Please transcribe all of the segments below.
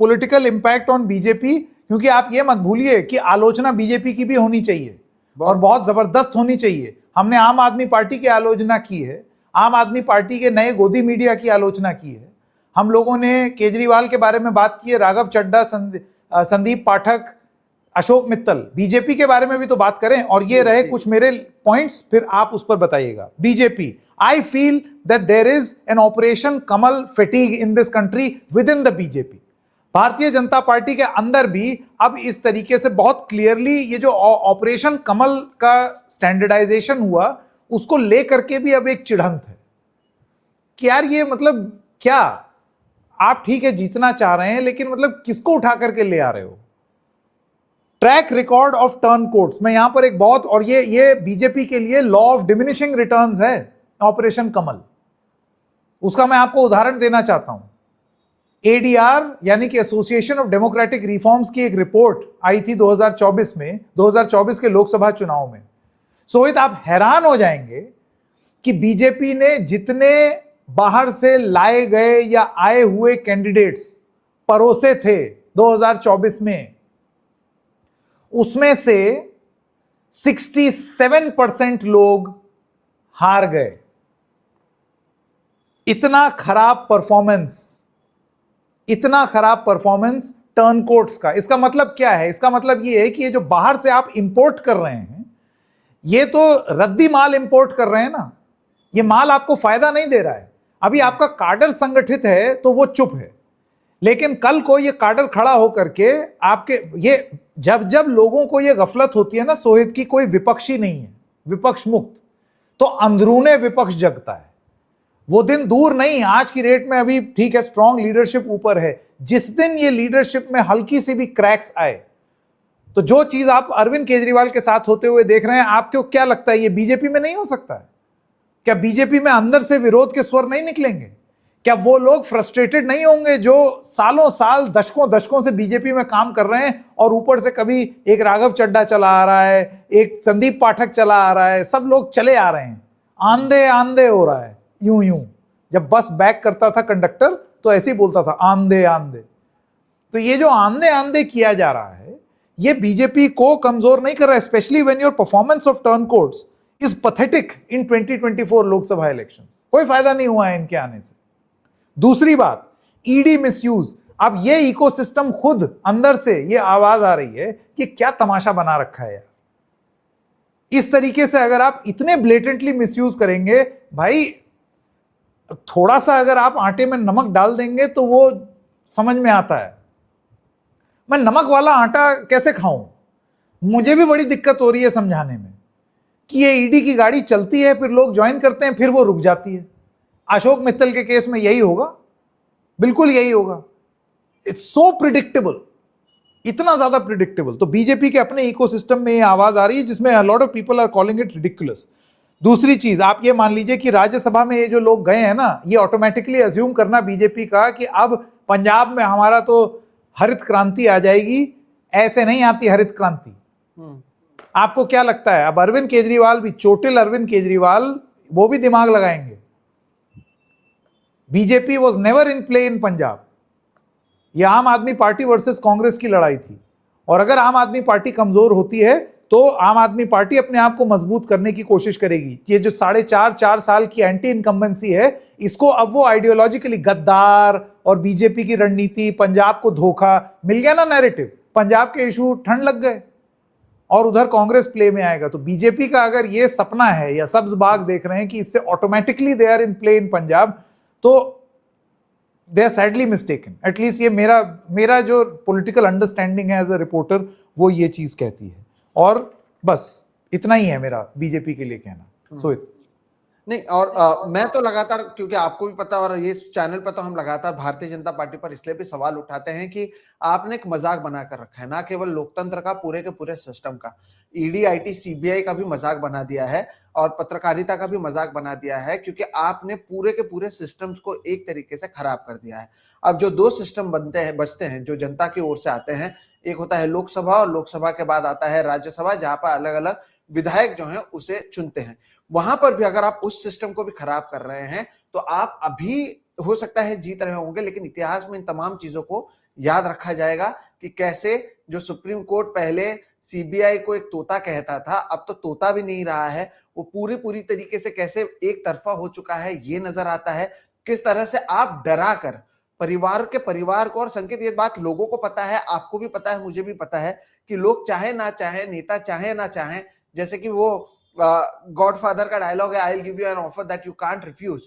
Political impact on BJP, क्योंकि आप ये मत भूलिए कि आलोचना बीजेपी की भी होनी चाहिए और बहुत जबरदस्त होनी चाहिए। हमने आम आदमी पार्टी की आलोचना की है, आम आदमी पार्टी के नए गोदी मीडिया की आलोचना की है, हम लोगों ने केजरीवाल के बारे में बात की है, राघव चड्ढा, संदीप पाठक, अशोक मित्तल, बीजेपी के बारे में भी तो बात करें। और ये रहे कुछ मेरे पॉइंट्स, फिर आप उस पर बताइएगा। BJP, I feel that there is an operation Kamal fatigue in this country with in the BJP. Bharatiya Janata party के अंदर भी अब इस तरीके से बहुत क्लियरली ये जो ऑपरेशन कमल का स्टैंडर्डाइजेशन हुआ, उसको लेकर के भी अब एक चिढ़ंत है कि यार ये मतलब क्या, आप ठीक है जीतना चाह रहे हैं, लेकिन मतलब किसको उठा करके ले आ रहे हो? Track record of turn courts, मैं यहां पर एक बहुत, और ये बीजेपी के लिए लॉ ऑफ डिमिनिशिंग रिटर्न्स है ऑपरेशन कमल। उसका मैं आपको उदाहरण देना चाहता हूं। एडीआर यानी कि एसोसिएशन ऑफ डेमोक्रेटिक रिफॉर्म्स की एक रिपोर्ट आई थी 2024 में, 2024 के लोकसभा चुनाव में। सोहित, आप हैरान हो जाएंगे कि बीजेपी ने जितने बाहर से लाए गए या आए हुए कैंडिडेट्स परोसे थे 2024 में, उसमें से 67% लोग हार गए। इतना खराब परफॉर्मेंस टर्न कोर्ट्स का। इसका मतलब क्या है? इसका मतलब यह है कि ये जो बाहर से आप इंपोर्ट कर रहे हैं, ये तो रद्दी माल इंपोर्ट कर रहे हैं ना, ये माल आपको फायदा नहीं दे रहा है। अभी आपका काडर संगठित है तो वो चुप है, लेकिन कल को ये काडर खड़ा होकर के आपके, ये जब लोगों को ये गफलत होती है ना सोहित की कोई विपक्षी नहीं है, विपक्ष मुक्त, तो अंदरूने विपक्ष जगता है। वो दिन दूर नहीं, आज की रेट में अभी ठीक है स्ट्रांग लीडरशिप ऊपर है, जिस दिन ये लीडरशिप में हल्की सी भी क्रैक्स आए, तो जो चीज आप अरविंद केजरीवाल के साथ होते हुए देख रहे हैं, आपको क्या लगता है ये बीजेपी में नहीं हो सकता है? क्या बीजेपी में अंदर से विरोध के स्वर नहीं निकलेंगे? क्या वो लोग फ्रस्ट्रेटेड नहीं होंगे जो सालों साल दशकों से बीजेपी में काम कर रहे हैं, और ऊपर से कभी एक राघव चड्ढा चला आ रहा है, एक संदीप पाठक चला आ रहा है, सब लोग चले आ रहे हैं, आंधे आंधे हो रहा है, यूं जब बस बैक करता था कंडक्टर तो ऐसे ही बोलता था आंधे आंधे। तो ये जो आंधे आंधे किया जा रहा है, ये बीजेपी को कमजोर नहीं कर रहा है, specially when your performance of turn courts is pathetic in 2024 Lok Sabha elections. कोई फायदा नहीं हुआ है इनके आने से। दूसरी बात, ईडी मिसयूज। अब ये इकोसिस्टम खुद अंदर से ये आवाज आ रही है कि क्या तमाशा बना रखा है यार। इस तरीके से अगर आप इतने ब्लेटेंटली मिसयूज करेंगे, भाई थोड़ा सा अगर आप आटे में नमक डाल देंगे तो वो समझ में आता है। मैं नमक वाला आटा कैसे खाऊं? मुझे भी बड़ी दिक्कत हो रही है समझाने में कि ये ईडी की गाड़ी चलती है, फिर लोग ज्वाइन करते हैं, फिर वो रुक जाती है। अशोक मित्तल के केस में यही होगा, बिल्कुल यही होगा। इट्स सो प्रिडिक्टेबल, इतना ज्यादा प्रिडिक्टेबल। तो बीजेपी के अपने इकोसिस्टम में ये आवाज आ रही है जिसमें a lot of people are calling it ridiculous. दूसरी चीज, आप ये मान लीजिए कि राज्यसभा में ये जो लोग गए हैं ना, ये ऑटोमेटिकली अज्यूम करना बीजेपी का कि अब पंजाब में हमारा तो हरित क्रांति आ जाएगी। ऐसे नहीं आती हरित क्रांति। आपको क्या लगता है अब अरविंद केजरीवाल भी, चोटिल अरविंद केजरीवाल, वो भी दिमाग लगाएंगे? BJP was never in play in Punjab. यह आम आदमी पार्टी वर्सेस कांग्रेस की लड़ाई थी, और अगर आम आदमी पार्टी कमजोर होती है तो आम आदमी पार्टी अपने आप को मजबूत करने की कोशिश करेगी। ये जो 4.5 साल की एंटी इनकम्बेंसी है, इसको अब वो आइडियोलॉजिकली गद्दार और बीजेपी की रणनीति, पंजाब को धोखा मिल गया ना नैरेटिव, पंजाब के इशू ठंड लग गए और उधर कांग्रेस प्ले में आएगा। तो बीजेपी का अगर ये सपना है या सब्ज बाग देख रहे हैं कि इससे automatically they are in play in Punjab, तो they are sadly mistaken. At least ये मेरा जो पॉलिटिकल अंडरस्टैंडिंग है एज अ रिपोर्टर, वो ये चीज कहती है। और बस इतना ही है मेरा बीजेपी के लिए कहना। सोहित नहीं, और मैं तो लगातार, क्योंकि आपको भी पता और ये चैनल पर तो हम लगातार भारतीय जनता पार्टी पर इसलिए भी सवाल उठाते हैं कि आपने एक मजाक बनाकर रखा है, ना केवल लोकतंत्र का, पूरे के पूरे सिस्टम का। ईडी, आईटी, सीबीआई का भी मजाक बना दिया है और पत्रकारिता का भी मजाक बना दिया है, क्योंकि आपने पूरे के पूरे सिस्टम्स को एक तरीके से खराब कर दिया है। अब जो दो सिस्टम बचते हैं जो जनता की ओर से आते हैं, एक होता है लोकसभा, और लोकसभा के बाद आता है राज्यसभा, जहां पर अलग अलग विधायक जो हैं उसे चुनते हैं। वहां पर भी अगर आप उस सिस्टम को भी खराब कर रहे हैं तो आप अभी हो सकता है जीत रहे होंगे, लेकिन इतिहास में इन तमाम चीजों को याद रखा जाएगा कि कैसे जो सुप्रीम कोर्ट पहले सीबीआई को एक तोता कहता था, अब तो तोता भी नहीं रहा है, वो पूरी तरीके से कैसे एक तरफा हो चुका है ये नजर आता है। किस तरह से आप डरा कर परिवार को, और संकेत ये बात लोगों को पता है, आपको भी पता है, मुझे भी पता है कि लोग चाहे ना चाहे, नेता चाहे ना चाहे, जैसे कि वो गॉडफादर का डायलॉग है, I will give you an offer that you can't refuse.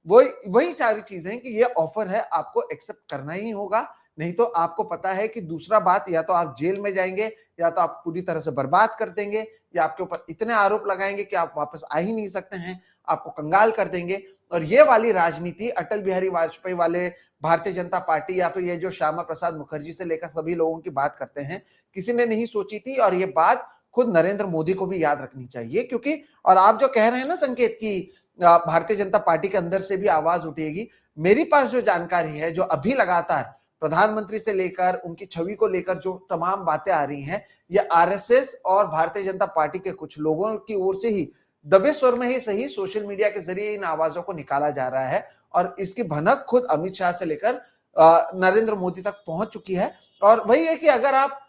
वही सारी चीजें कि ये ऑफर है, आपको एक्सेप्ट करना ही होगा, नहीं तो आपको पता है कि दूसरा बात, या तो आप जेल में जाएंगे, या तो आप पूरी तरह से बर्बाद कर देंगे, या आपके ऊपर इतने आरोप लगाएंगे कि आप वापस आ ही नहीं सकते हैं, आपको कंगाल कर देंगे। और ये वाली राजनीति अटल बिहारी वाजपेयी वाले भारतीय जनता पार्टी, या फिर ये जो श्यामा प्रसाद मुखर्जी से लेकर सभी लोगों की बात करते हैं, किसी ने नहीं सोची थी। और ये बात खुद नरेंद्र मोदी को भी याद रखनी चाहिए, क्योंकि और आप जो कह रहे हैं ना संकेत की भारतीय जनता पार्टी के अंदर से भी आवाज उठेगी, मेरे पास जो जानकारी है, जो अभी लगातार प्रधानमंत्री से लेकर उनकी छवि को लेकर जो तमाम बातें आ रही हैं, ये आरएसएस और भारतीय जनता पार्टी के कुछ लोगों की ओर से ही दबे स्वर में ही सही सोशल मीडिया के जरिए इन आवाजों को निकाला जा रहा है, और इसकी भनक खुद अमित शाह से लेकर नरेंद्र मोदी तक पहुंच चुकी है। और वही है कि अगर आप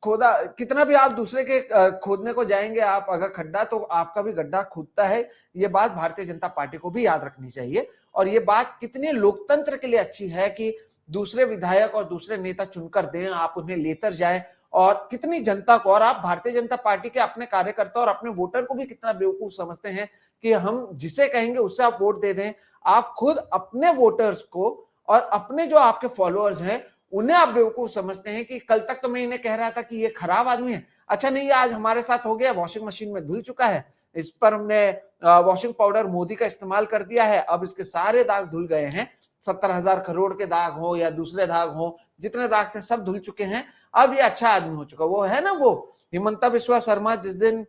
खोदा कितना भी आप दूसरे के खोदने को जाएंगे, आप अगर खड्डा, तो आपका भी गड्ढा खुदता है। ये बात भारतीय जनता पार्टी को भी याद रखनी चाहिए। और ये बात कितनी लोकतंत्र के लिए अच्छी है कि दूसरे विधायक और दूसरे नेता चुनकर दें, आप उन्हें लेकर जाएं, और कितनी जनता को, और आप भारतीय जनता पार्टी के अपने कार्यकर्ता और अपने वोटर को भी कितना बेवकूफ समझते हैं कि हम जिसे कहेंगे उससे आप वोट दे दें। आप खुद अपने वोटर्स को और अपने जो आपके फॉलोअर्स हैं उन्हें आप बेवकूफ समझते हैं कि कल तक तो मैं इन्हें कह रहा था कि ये खराब आदमी है, अच्छा नहीं, आज हमारे साथ हो गया, वॉशिंग मशीन में धुल चुका है, इस पर हमने वॉशिंग पाउडर मोदी का इस्तेमाल कर दिया है, अब इसके सारे दाग धुल गए हैं, 70,000 करोड़ के दाग हो या दूसरे दाग हो, जितने दाग थे सब धुल चुके हैं, अब ये अच्छा आदमी हो चुका। वो है ना, वो हिमंता बिस्वा शर्मा जिस दिन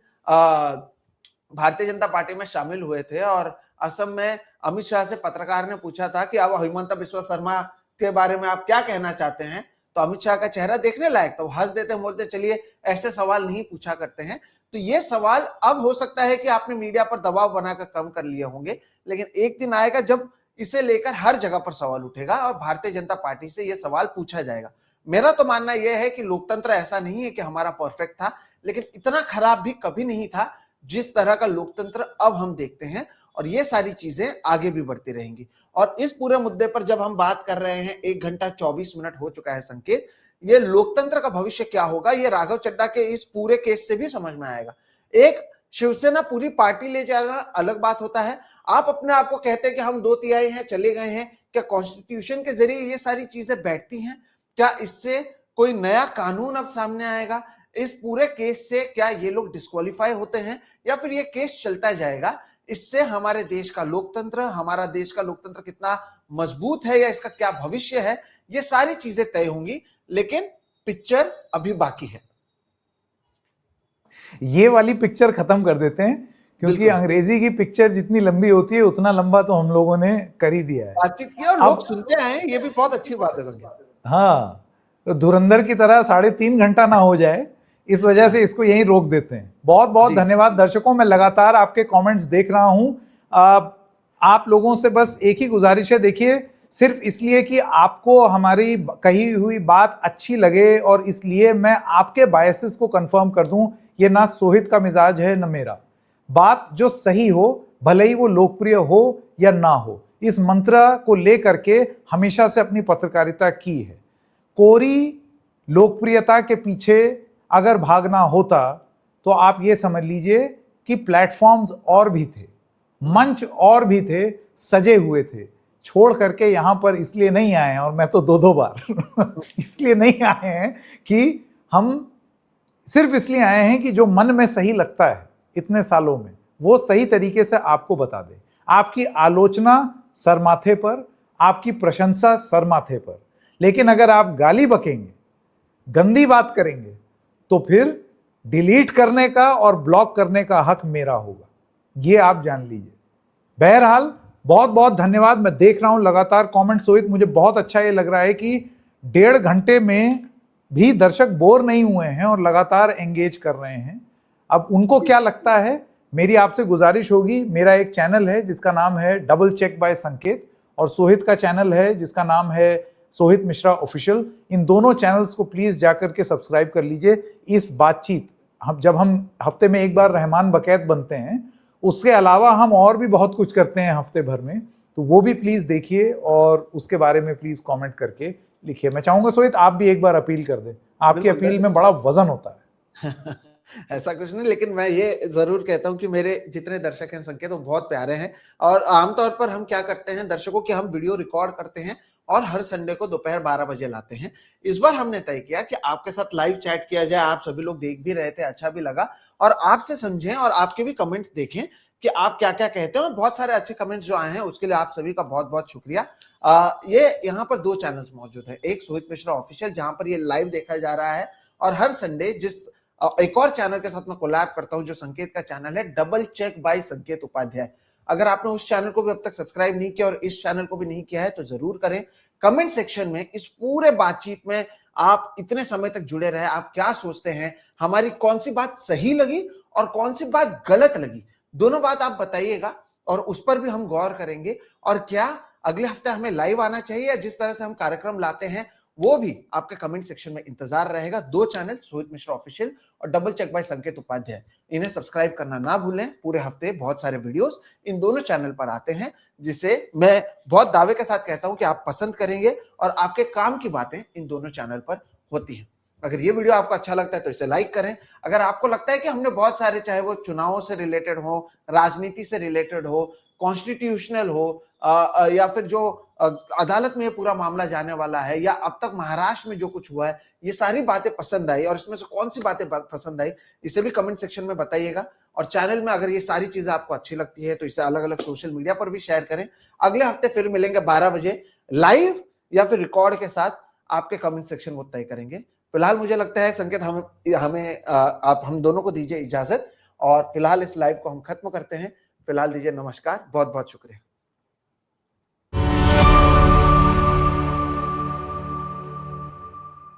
भारतीय जनता पार्टी में शामिल हुए थे, और असम में अमित शाह से पत्रकार ने पूछा था कि अब हिमंता बिस्वा शर्मा के बारे में आप क्या कहना चाहते हैं, तो अमित शाह का चेहरा देखने लायक था, वो हंस देते हैं, बोलते चलिए ऐसे सवाल नहीं पूछा करते हैं। तो ये सवाल अब हो सकता है कि आपने मीडिया पर दबाव बनाकर कम कर लिए होंगे, लेकिन एक दिन आएगा जब इसे लेकर हर जगह पर सवाल उठेगा और भारतीय जनता पार्टी से यह सवाल पूछा जाएगा। मेरा तो मानना यह है कि लोकतंत्र ऐसा नहीं है कि हमारा परफेक्ट था, लेकिन इतना खराब भी कभी नहीं था जिस तरह का लोकतंत्र अब हम देखते हैं, और ये सारी चीजें आगे भी बढ़ती रहेंगी। और इस पूरे मुद्दे पर जब हम बात कर रहे हैं, 1 घंटा 24 मिनट हो चुका है संकेत, ये लोकतंत्र का भविष्य क्या होगा, ये राघव चड्ढा के इस पूरे केस से भी समझ में आएगा। एक शिवसेना पूरी पार्टी ले जाना अलग बात होता है, आप अपने आप को कहते हैं कि हम 2/3 हैं, चले गए हैं, क्या कॉन्स्टिट्यूशन के जरिए ये सारी चीजें बैठती हैं? क्या इससे कोई नया कानून अब सामने आएगा? इस पूरे केस से क्या ये लोग डिस्क्वालीफाई होते हैं, या फिर ये केस चलता जाएगा? इससे हमारे देश का लोकतंत्र, हमारा देश का लोकतंत्र कितना मजबूत है या इसका क्या भविष्य है, ये सारी चीजें तय होंगी, लेकिन पिक्चर अभी बाकी है। ये वाली पिक्चर खत्म कर देते हैं, क्योंकि अंग्रेजी की पिक्चर जितनी लंबी होती है उतना लंबा तो हम लोगों ने कर ही दिया है, बातचीत की और लोग सुनते हैं, ये भी बहुत अच्छी बात है। हाँ, तो धुरंधर की तरह 3.5 घंटा ना हो जाए, इस वजह से इसको यहीं रोक देते हैं। बहुत बहुत धन्यवाद दर्शकों, मैं लगातार आपके कमेंट्स देख रहा हूं। आप लोगों से बस एक ही गुजारिश है, देखिए सिर्फ इसलिए कि आपको हमारी कही हुई बात अच्छी लगे और इसलिए मैं आपके बायसेस को कंफर्म कर दूं, ये ना सोहित का मिजाज है न मेरा। बात जो सही हो, भले ही वो लोकप्रिय हो या ना हो, इस मंत्र को लेकर के हमेशा से अपनी पत्रकारिता की है। कोरी लोकप्रियता के पीछे अगर भागना होता तो आप ये समझ लीजिए कि प्लेटफॉर्म्स और भी थे, मंच और भी थे, सजे हुए थे, छोड़ करके यहां पर इसलिए नहीं आए हैं, और मैं तो 2-2 बार इसलिए नहीं आए हैं कि हम सिर्फ इसलिए आए हैं कि जो मन में सही लगता है इतने सालों में वो सही तरीके से आपको बता दे। आपकी आलोचना सरमाथे पर, आपकी प्रशंसा सरमाथे पर, लेकिन अगर आप गाली बकेंगे, गंदी बात करेंगे, तो फिर डिलीट करने का और ब्लॉक करने का हक मेरा होगा, ये आप जान लीजिए। बहरहाल बहुत बहुत धन्यवाद। मैं देख रहा हूं लगातार कमेंट सोहित, मुझे बहुत अच्छा ये लग रहा है कि 1.5 घंटे में भी दर्शक बोर नहीं हुए हैं और लगातार एंगेज कर रहे हैं। अब उनको क्या लगता है, मेरी आपसे गुजारिश होगी, मेरा एक चैनल है जिसका नाम है डबल चेक बाय संकेत, और सोहित का चैनल है जिसका नाम है सोहित मिश्रा ऑफिशियल। इन दोनों चैनल्स को प्लीज जाकर के सब्सक्राइब कर लीजिए। इस बातचीत जब हम हफ्ते में एक बार रहमान बकैत बनते हैं, उसके अलावा हम और भी बहुत कुछ करते हैं हफ्ते भर में, तो वो भी प्लीज देखिए और उसके बारे में प्लीज कमेंट करके लिखिए। मैं चाहूंगा सोहित आप भी एक बार अपील कर दें, आपकी अपील में बड़ा वजन होता है। ऐसा कुछ नहीं, लेकिन मैं ये जरूर कहता हूं कि मेरे जितने दर्शक हैं संकेत वो बहुत प्यारे हैं। और आमतौर पर हम क्या करते हैं दर्शकों की, हम वीडियो रिकॉर्ड करते हैं और हर संडे को दोपहर 12 बजे लाते हैं। इस बार हमने तय किया कि आपके साथ लाइव चैट किया जाए। आप सभी लोग देख भी रहे थे, अच्छा भी लगा, और आपसे समझें और आपके भी कमेंट्स देखें कि आप क्या क्या कहते हैं। और बहुत सारे अच्छे कमेंट्स जो आए हैं उसके लिए आप सभी का बहुत बहुत शुक्रिया। ये यहाँ पर 2 चैनल्स मौजूद है, एक सोहित मिश्रा ऑफिशियल जहां पर ये लाइव देखा जा रहा है, और हर संडे जिस एक और चैनल के साथ मैं कोलैब करता हूं जो संकेत का चैनल है, डबल चेक बाय संकेत उपाध्याय। अगर आपने उस चैनल को भी अब तक सब्सक्राइब नहीं किया और इस चैनल को भी नहीं किया है तो जरूर करें। कमेंट सेक्शन में इस पूरे बातचीत में आप इतने समय तक जुड़े रहे, आप क्या सोचते हैं, हमारी कौन सी बात सही लगी और कौन सी बात गलत लगी, दोनों बात आप बताइएगा और उस पर भी हम गौर करेंगे। और क्या अगले हफ्ते हमें लाइव आना चाहिए या जिस तरह से हम कार्यक्रम लाते हैं वो भी आपके कमेंट सेक्शन में इंतजार रहेगा। 2 चैनल सोहित मिश्रा ऑफिशियल और डबल चेक बाय संकेत उपाध्याय, इन्हें सब्सक्राइब करना ना भूलें। पूरे हफ्ते बहुत सारे वीडियोस इन दोनों चैनल पर आते हैं, जिसे मैं बहुत दावे के साथ कहता हूं कि आप पसंद करेंगे और आपके काम की बातें इन दोनों चैनल पर होती हैं। अगर ये वीडियो आपको अच्छा लगता है तो इसे लाइक करें। अगर आपको लगता है कि हमने बहुत सारे, चाहे वो चुनावों से रिलेटेड हो, राजनीति से रिलेटेड हो, कॉन्स्टिट्यूशनल हो, या फिर जो अदालत में ये पूरा मामला जाने वाला है, या अब तक महाराष्ट्र में जो कुछ हुआ है, ये सारी बातें पसंद आई और इसमें से कौन सी बातें पसंद आई, इसे भी कमेंट सेक्शन में बताइएगा। और चैनल में अगर ये सारी चीजें आपको अच्छी लगती है तो इसे अलग अलग सोशल मीडिया पर भी शेयर करें। अगले हफ्ते फिर मिलेंगे 12 बजे लाइव या फिर रिकॉर्ड के साथ। आपके कमेंट सेक्शन वो तय करेंगे। फिलहाल मुझे लगता है संकेत आप हम दोनों को दीजिए इजाजत, और फिलहाल इस लाइव को हम खत्म करते हैं। फिलहाल दीजिए नमस्कार, बहुत बहुत शुक्रिया।